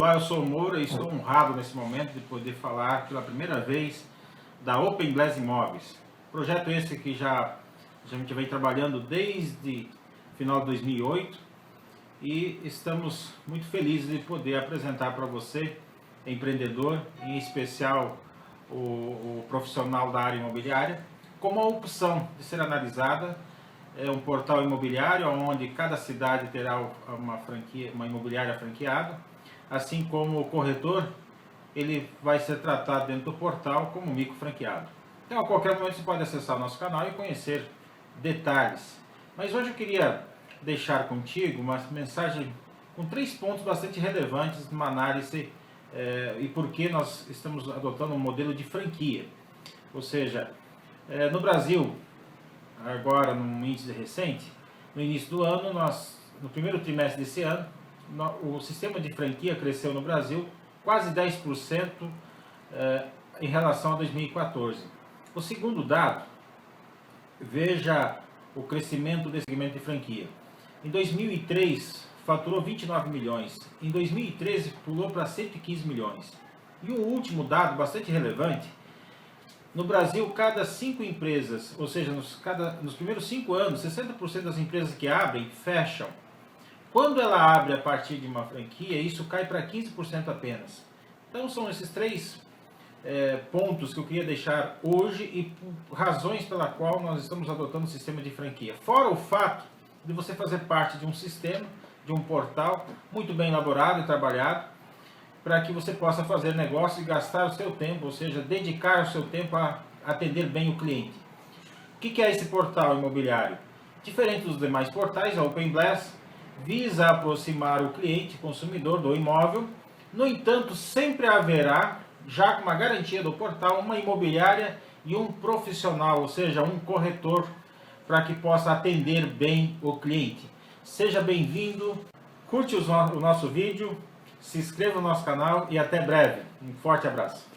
Olá, eu sou o Moura e estou honrado nesse momento de poder falar pela primeira vez da Open Glass Imóveis. Projeto esse que já a gente vem trabalhando desde final de 2008 e estamos muito felizes de poder apresentar para você, empreendedor, em especial o profissional da área imobiliária, como uma opção de ser analisada. É um portal imobiliário onde cada cidade terá uma imobiliária franqueada, assim como o corretor, ele vai ser tratado dentro do portal como micro franqueado. Então, a qualquer momento você pode acessar o nosso canal e conhecer detalhes. Mas hoje eu queria deixar contigo uma mensagem com 3 pontos bastante relevantes numa análise e por que nós estamos adotando um modelo de franquia. Ou seja, no Brasil, agora num índice recente, no início do ano, no primeiro trimestre desse ano, o sistema de franquia cresceu no Brasil quase 10% em relação a 2014. O segundo dado, veja o crescimento desse segmento de franquia. Em 2003, faturou 29 milhões. Em 2013, pulou para 115 milhões. E o último dado, bastante relevante, no Brasil, cada 5 empresas, ou seja, nos primeiros 5 anos, 60% das empresas que abrem, fecham. Quando ela abre a partir de uma franquia, isso cai para 15% apenas. Então são esses 3 pontos que eu queria deixar hoje e razões pela qual nós estamos adotando o sistema de franquia. Fora o fato de você fazer parte de um sistema, de um portal muito bem elaborado e trabalhado, para que você possa fazer negócio e gastar o seu tempo, ou seja, dedicar o seu tempo a atender bem o cliente. O que é esse portal imobiliário? Diferente dos demais portais, a Open Glass visa aproximar o cliente consumidor do imóvel. No entanto, sempre haverá, já com uma garantia do portal, uma imobiliária e um profissional, ou seja, um corretor, para que possa atender bem o cliente. Seja bem-vindo, curte o nosso vídeo, se inscreva no nosso canal e até breve. Um forte abraço.